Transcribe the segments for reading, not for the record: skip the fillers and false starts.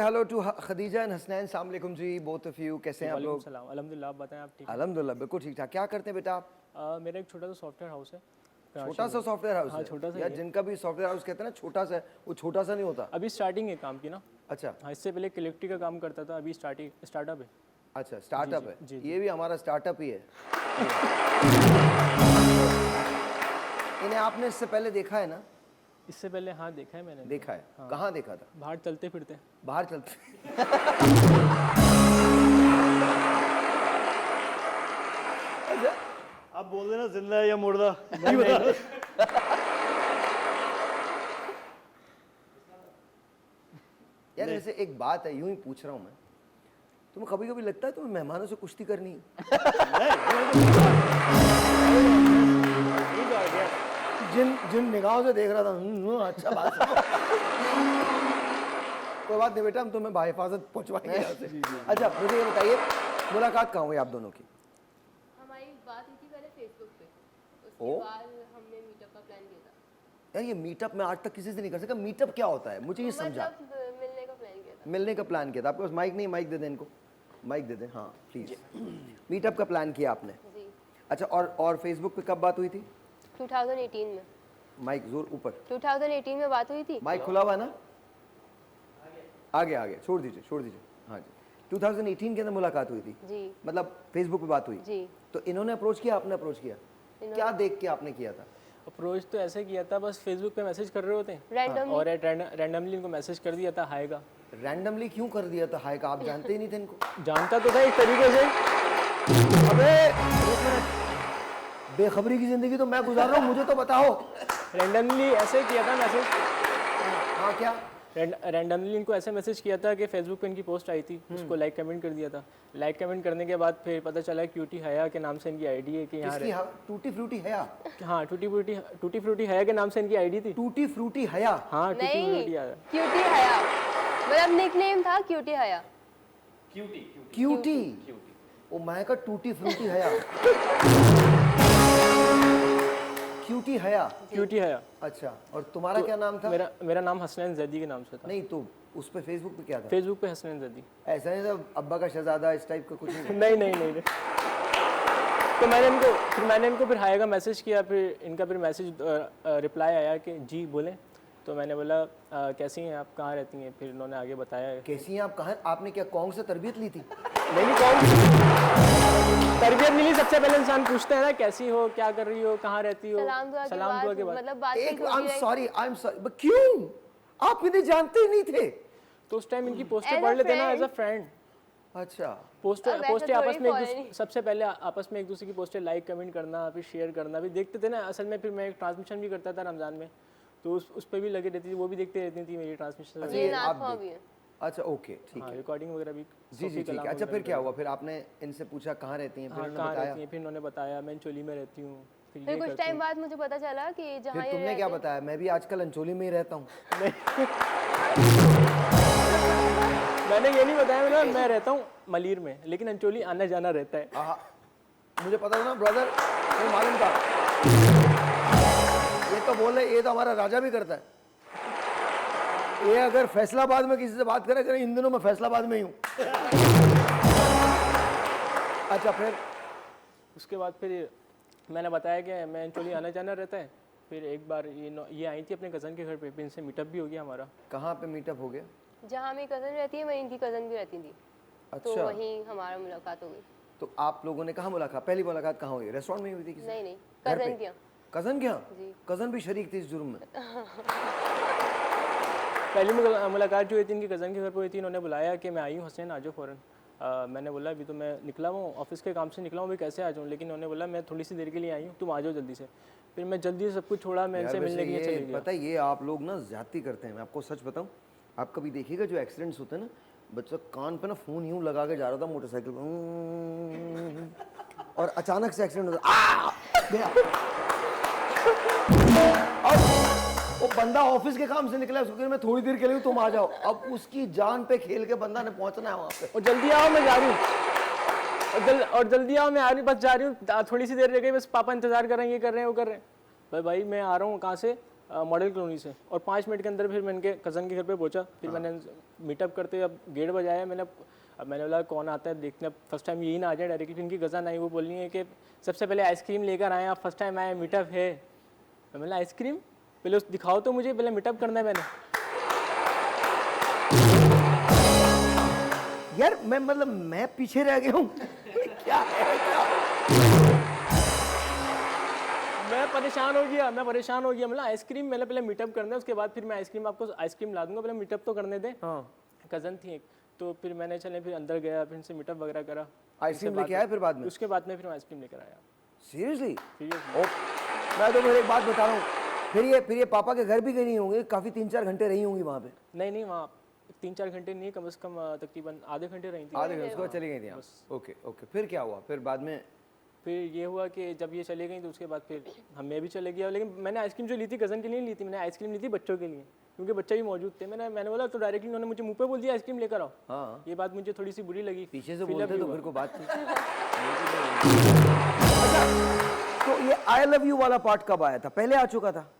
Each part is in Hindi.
Hello to Khadija and Hasnain, अस्सलाम वालेकुम जी, बोथ ऑफ यू। कैसे हैं आप लोग? सलाम, अल्हम्दुलिल्लाह। आप बताएं, आप ठीक हैं? अल्हम्दुलिल्लाह बिल्कुल ठीक ठाक। क्या करते हैं बेटा आप? मेरा एक छोटा सा सॉफ्टवेयर हाउस है। छोटा सा सॉफ्टवेयर हाउस हाँ, है? छोटा सा यार ही है। जिनका भी सॉफ्टवेयर हाउस कहते हैं ना छोटा सा है, वो छोटा सा नहीं होता। अभी स्टार्टिंग है काम की ना। अच्छा हाँ, इससे पहले इलेक्ट्रिक का काम करता था, अभी स्टार्टअप है। अच्छा, स्टार्टअप है। जी। ये भी हमारा स्टार्टअप ही है। इन्हें आपने इससे पहले देखा है ना? इससे पहले हाँ देखा है मैंने। देखा है। हाँ। कहाँ देखा था? बाहर चलते फिरते। बाहर चलते अच्छा, आप बोल देना जिंदा है या मुर्दा, नहीं बता। यार वैसे एक बात है, यूं ही पूछ रहा हूँ मैं, तुम्हें कभी कभी लगता है तुम्हें मेहमानों से कुश्ती करनी है? जिन निगाहों से देख रहा था, अच्छा बात है। कोई बात नहीं बेटा, हम तुम्हें बाहिफाजत पहुंचवाएंगे यहाँ से। अच्छा मुझे ये बताइए, मुलाकात कहाँ हुई आप दोनों की? हमारी बात हुई थी पहले फेसबुक पे, उसके ओ। बाद हमने मीटअप का प्लान किया था। यार ये मीटअप मैं आज तक किसी से नहीं कर सका। मीटअप क्या होता है मुझे ये समझा। मतलब मिलने का प्लान किया था। मिलने का प्लान किया था। आपके पास माइक नहीं? माइक दे दें इनको, माइक दे दें। हाँ प्लीज। मीटअप का प्लान किया आपने? जी। अच्छा, और फेसबुक पे कब बात हुई थी? 2018 में। माइक जोर ऊपर। 2018 में बात हुई थी। माइक खुला हुआ है ना? आगे आगे छोड़ दीजिए, छोड़ दीजिए। हाँ जी, 2018 के अंदर मुलाकात हुई थी। जी। मतलब फेसबुक पे बात हुई। जी। तो इन्होंने अप्रोच किया, आपने अप्रोच किया? क्या देख के आपने किया था? अप्रोच तो ऐसे किया था, बस फेसबुक पे मैसेज कर रहे होते हैं रैंडम। और रैंडमली इनको मैसेज कर दिया था हाय का। रैंडमली क्यों कर दिया था हाय का? आप जानते ही नहीं थे इनको? जानता तो था एक तरीके से। अबे एक मिनट, बेखबरी की जिंदगी तो मैं गुजार रहा हूँ, मुझे तो बताओ। रैंडमली ऐसे किया था मैसेज। हाँ क्या? रैंडमली इनको ऐसे मैसेज किया था कि फेसबुक पे इनकी पोस्ट आई थी, उसको लाइक कमेंट कर दिया था। लाइक कमेंट करने के बाद फिर पता चला क्यूटी हया के नाम से इनकी आईडी है कि यहाँ किसकी? टूटी फ्रूटी हया? हाँ, टूटी फ्रूटी हया के नाम से इनकी आईडी थी। टूटी फ्रूटी हया? हाँ, टूटी नहीं, फ्रूटी हया। क्यूटी हया, मतलब निकनेम था क्यूटी हया। क्यूटी? ओ मैं का टूटी फ्रूटी हया। क्यूटी हया? क्यूटी हया। अच्छा, और तुम्हारा क्या नाम था? मेरा नाम हसनैन जैदी के नाम से था। नहीं तो उस पे फेसबुक पे क्या था? फेसबुक पे हसनैन जैदी। ऐसा नहीं था अब्बा का शहजादा इस टाइप का कुछ नहीं? नहीं। तो मैंने इनको फिर हाय का मैसेज किया, फिर इनका फिर मैसेज रिप्लाई आया कि जी बोलें। तो मैंने बोला कैसी हैं आप, कहाँ रहती हैं? फिर इन्होंने आगे बताया। कैसी हैं आप? कहाँ? आपने क्या कौन से तरबियत ली थी? नहीं कौन तरबियत मिली? सबसे पहले इंसान पूछता है ना कैसी हो, क्या कर रही हो, कहाँ रहती हो। सलाम दुआ के बाद मतलब बात एक आई एम सॉरी क्यों? आप इन्हें जानते ही नहीं थे? तो उस टाइम इनकी पोस्टें पढ़ लेते ना एज अ फ्रेंड। अच्छा, पोस्टें आपस में सबसे पहले आपस में एक दूसरे की पोस्टें लाइक कमेंट करना, फिर शेयर करना भी देखते थे ना। असल में फिर मैं एक ट्रांसमिशन भी करता था रमज़ान में, तो उस पर भी लगे रहती थी, वो भी देखते रहती थी मेरी ट्रांसमिशन। ये नाज़मा भी है। अच्छा ओके ठीक है, रिकॉर्डिंग वगैरह भी। जी ठीक है। अच्छा फिर क्या हुआ? फिर आपने इनसे पूछा कहाँ रहती हैं? फिर उन्होंने बताया? फिर उन्होंने बताया मैं अंचोली में रहती हूँ। फिर कुछ टाइम बाद मुझे पता चला कि जहाँ फिर तुमने क्या बताया? मैं भी आजकल अंचोली में ही रहता हूँ। मैंने ये नहीं बताया, मैं रहता हूँ मलीर में, लेकिन अंचोली आना जाना रहता है। मुझे पता था ना ब्रदर, मुझे मालूम था। ये तो बोले, ये तो हमारा राजा भी करता है। ये अगर फैसलाबाद में किसी से बात करे, इन दिनों मैं फैसलाबाद में ही हूँ। अच्छा फिर उसके बाद फिर मैंने बताया कि मैं अंचोली आना जाना रहता है। फिर एक बार ये आई थी अपने कज़न के घर पे, फिर इनसे मीटअप भी हो गया हमारा। कहाँ पे मीटअप हो गया? जहाँ मेरी कज़न रहती है वहीं इनकी कज़न भी रहती थी। अच्छा, तो वहीं हमारा मुलाकात हो गई। तो आप लोगों ने कहाँ मुलाकात? पहली मुलाकात कहाँ हुई? रेस्टोरेंट में हुई थी? किसी नहीं घर पे? कज़न क्या। कज़न क्या? जी। कज़न भी शरीक थी इस जुर्म में? पहली मुलाकात जो हुई थी इनकी कज़न के घर पर हुई थी। इन्होंने बुलाया कि मैं आई हूँ हसनैन, आ जाओ फ़ौरन। मैंने बोला अभी तो मैं निकला हूँ, ऑफिस के काम से निकला हूँ, अभी कैसे आ जाऊँ? लेकिन उन्होंने बोला मैं थोड़ी सी देर के लिए आई हूँ, तुम आ जाओ जल्दी से। फिर मैं जल्दी से सब कुछ छोड़ा, मैं इनसे मिलने के लिए चले गया। पता है ये आप लोग ना ज़्यादती करते हैं। मैं आपको सच बताऊँ, आप कभी देखिएगा जो एक्सीडेंट्स होते हैं ना, बच्चा कान पे ना फ़ोन यूँ लगा के जा रहा था मोटरसाइकिल और अचानक से एक्सीडेंट होता और वो बंदा ऑफिस के काम से निकला, उसको मैं थोड़ी देर के लिए तुम आ जाओ। अब उसकी जान पे खेल के बंदा ने पहुंचना है वहाँ पे। और जल्दी आओ मैं जा रही हूँ, और जल्दी आओ मैं आ रही, बस जा रही हूँ, थोड़ी सी देर रह गई, बस पापा इंतजार कर रहे हैं, ये कर रहे हैं, वो कर रहे हैं। भाई मैं आ रहा हूँ कहाँ से? मॉडल कॉलोनी से, और 5 मिनट के अंदर फिर मैं इनके कज़न के घर पे पहुंचा। फिर मैंने मीटअप करते अब गेट बजाया, मैंने बोला कौन आता है देखने, अब फर्स्ट टाइम यही ना आ जाए डायरेक्टली। फिर इनकी कज़न आई, वो बोल रही है कि सबसे पहले आइसक्रीम लेकर आए, आप फर्स्ट टाइम आए, मीटअप है। मैं बोला आइसक्रीम पहले दिखाओ तो मुझे, पहले मीटअप करना है मैंने। यार मैं पीछे रह गया हूँ क्या है क्या? मैं परेशान हो गया मतलब आइसक्रीम मैंने पहले मीटअप करना है, उसके बाद फिर मैं आपको आइसक्रीम ला दूंगा, पहले मीटअप तो करने दे। हाँ कज़न थी एक, तो फिर मैंने चले फिर अंदर गया, फिर इनसे मीटअप वगैरह करा। आइसक्रीम लेके आया फिर बाद में? उसके बाद में फिर मैं आइसक्रीम लेकर आया। सीरियसली? Seriously। मैं तो एक बात बता रहा हूँ, फिर ये पापा के घर भी गई नहीं होंगे, काफी 3-4 घंटे रही होंगी वहाँ पे? नहीं वहाँ 3-4 घंटे नहीं, कम से कम तकरीबन आधे घंटे रही थी। आधे घंटे उसके बाद चली गई थी आप? ओके ओके, फिर क्या हुआ फिर बाद में? फिर ये हुआ कि जब ये चले गई तो उसके बाद फिर मैं भी चले गया, लेकिन मैंने आइसक्रीम जो ली थी कज़न के लिए ली थी, मैंने आइसक्रीम ली थी बच्चों के लिए, क्योंकि बच्चे भी मौजूद थे। मैंने बोला तो डायरेक्टली उन्होंने मुझे मुंह पे बोल दिया आइसक्रीम लेकर आओ। हाँ ये बात मुझे थोड़ी सी बुरी लगी। पीछे से फिर बोलते अभी तो हुआ। फिर को बात थी। अच्छा, तो ये आई लव यू वाला पार्ट कब आया था? पहले आ चुका था?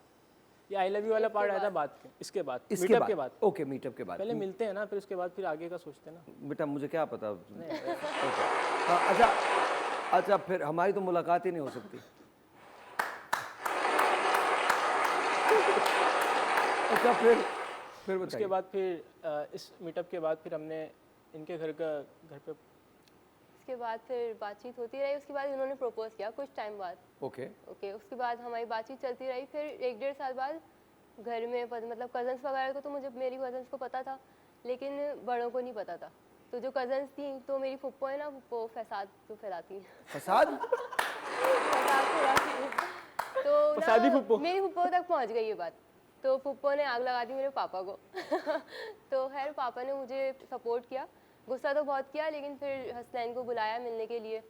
ये आई लव यू वाला पार्ट आया था बाद के, इसके बाद इसके मीटअप के बाद। ओके, मीटअप के बाद। पहले मिलते हैं ना, फिर उसके बाद फिर आगे का सोचते हैं ना। बेटा मुझे क्या पता। ओके। हाँ, अच्छा फिर हमारी तो मुलाकात ही नहीं हो सकती। अच्छा फिर उसके बताइए। बाद फिर इस मीटअप के बाद फिर हमने इनके घर पे उसके बाद फिर बातचीत होती रही, उसके बाद उन्होंने प्रपोज किया कुछ टाइम बाद। ओके उसके बाद हमारी बातचीत चलती रही। फिर 1-1.5 साल बाद घर में मतलब कज़न्स वगैरह को तो मुझे मेरी कज़न्स को पता था, लेकिन बड़ों को नहीं पता था। तो जो कज़न्स थी, तो मेरी फुप्पो है ना, फुप्पो फसाद जो फैलाती हैं। फसाद? फसाद फैलाती हैं। तो फसादी ना फुप्पो। मेरी फुप्पो तक पहुंच गई ये बात, तो फुप्पो ने आग लगा दी मेरे पापा को। तो खैर पापा ने मुझे सपोर्ट किया, गुस्सा तो बहुत किया, लेकिन फिर हसनैन को बुलाया मिलने के लिए।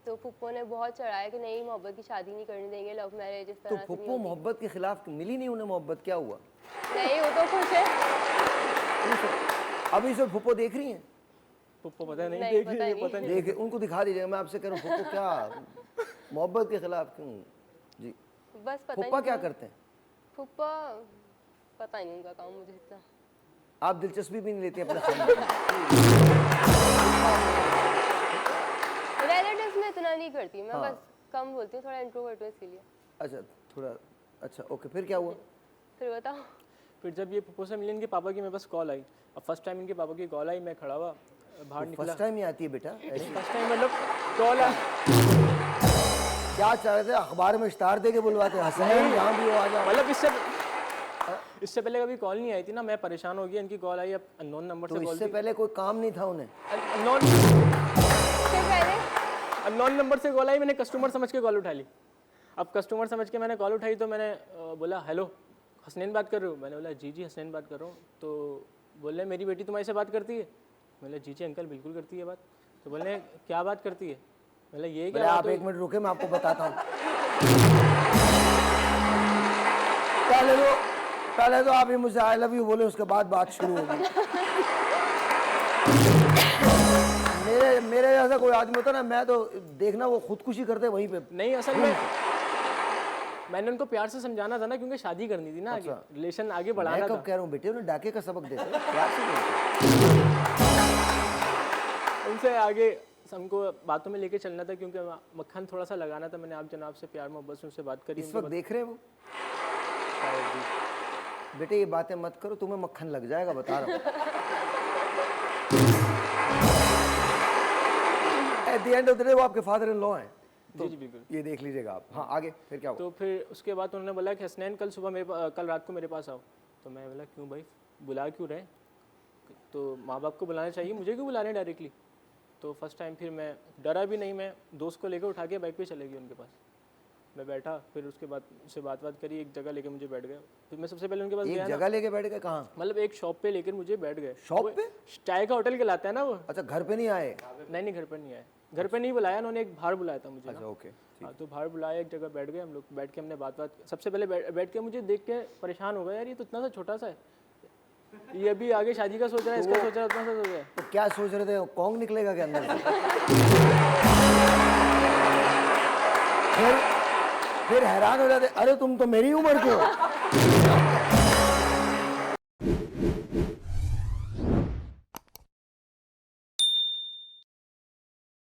तो फुप्पो ने बहुत चढ़ाया कि नहीं, मोहब्बत की शादी नहीं करने देंगे, लव मैरिज इस तो तरह से नहीं फुप्पो होती। मोहब्बत के खिलाफ मिली नहीं उन्हें मोहब्बत? क्या हुआ? नहीं, वो तो खुश है। अभी सब फुप्पो देख रही हैं? पुप्पो पता नहीं नहीं, देख पता रही है, नहीं। पता नहीं। देख उनको दिखा दीजिएगा, मैं आपसे कह रहा हूँ फुप्पो क्या मोहब्बत के खिलाफ क्यों? जी बस पता फुप्पा नहीं क्या क्यों। करते हैं? फुप्पा पता ही नहीं उनका काम मुझे इतना। आप दिलचस्पी भी नहीं लेते अपने खानदान में? रिलेटिव्स में इतना नहीं करती मैं, हाँ। बस कम बोलती हूँ, थोड़ा इंट्रोवर्ट हूँ इसके लिए। अच्छा थोड़ा, अच्छा ओके, फिर क्या हुआ? फिर बताओ। फिर जब ये पुप्पो से मिले, इनके पापा की मेरे पास कॉल आई। अब फर्स्ट टाइम इनके पापा की कॉल आई, मैं खड़ा हुआ बाहर निकला। फर्स्ट टाइम ही आती है बेटा ऐसी? फर्स्ट टाइम मतलब कॉल आई। क्या चाह रहे थे? अखबार में इश्तार दे के बुलवाते हैं, हसनैन जहाँ भी हो आ जाओ। मतलब इससे पहले कभी कॉल नहीं आई थी ना, मैं परेशान हो गया। इनकी कॉल आई, अब अननोन नंबर तो से कॉल इससे पहले कोई काम नहीं था उन्हें? इससे पहले अननोन नंबर से कॉल आई, मैंने कस्टमर समझ के कॉल उठा ली। अब कस्टमर समझ के मैंने कॉल उठाई, तो मैंने बोला हेलो हसनैन बात कर रहे हो? मैंने बोला जी हसनैन बात कर रहा हूँ। तो बोले मेरी बेटी तुम्हारे से बात करती है? मैंने जी अंकल बिल्कुल करती है बात। तो बोले क्या बात करती है? मैंने ये क्या आप बात एक हुई? मिनट रुके, मैं आपको बताता हूँ। पहले तो आप ही मुझसे आई लव यू बोले, उसके बाद बात शुरू होगी। मेरे जैसा कोई आदमी होता ना, मैं तो देखना वो खुदकुशी करते वहीं पे। नहीं, असल में मैंने उनको प्यार से समझाना था ना, क्योंकि शादी करनी थी ना, आगे रिलेशन आगे मैं बढ़ाना कब था। कह रहा हूँ बेटे, उन्हें डाके का सबक देते हैं, प्यार से बोलते हैं। उनसे आगे हमको बातों में लेके चलना था, क्योंकि मक्खन थोड़ा सा लगाना था। मैंने आप जनाब से प्यार मोहब्बत से उनसे बात करी। इस वक्त देख रहे हैं वो? बेटे ये बातें मत करो, तुम्हें मक्खन लग जाएगा, बता रहा हूँ। At the end of the day वो आपके फादर इन लॉ हैं। तो जी बिल्कुल। ये देख लीजिएगा आप। हाँ आगे फिर क्या हुआ? तो फिर उसके बाद उन्होंने बोला कि हसनैन कल रात को मेरे पास आओ। तो मैं बोला क्यों भाई, बुला क्यों रहे? तो माँ बाप को बुलाना चाहिए, मुझे क्यों बुला रहे हैं डायरेक्टली? तो फर्स्ट टाइम फिर मैं डरा भी नहीं, मैं दोस्त को लेकर उठा के बाइक पे चले गई उनके पास। मैं बैठा, फिर उसके बाद उससे बात करी, एक जगह लेके मुझे बैठ गया। फिर मैं सबसे पहले उनके पास एक गया ना, जगह लेके बैठ गए? कहाँ? मतलब एक शॉप पे लेकर मुझे बैठ गए। शॉप वो पे? चाय का होटल कहलाता है ना वो। अच्छा घर पे नहीं आए? नहीं घर पर नहीं आए, घर पे नहीं बुलाया उन्होंने, एक बाहर बुलाया था मुझे ना। अच्छा ओके। हाँ, तो बाहर बुलाया, एक जगह बैठ गए हम लोग। बैठ के हमने बात सबसे पहले बैठ के मुझे देख के परेशान हो गया, यार ये तो इतना सा छोटा सा है, ये अभी आगे शादी का सोच रहा है, इसका सोच रहा है, उतना सा सोच रहा है। तो क्या सोच रहे थे, कौंग निकलेगा क्या अंदर से? फिर हैरान हो जाते, अरे तुम तो मेरी उम्र के हो। क्या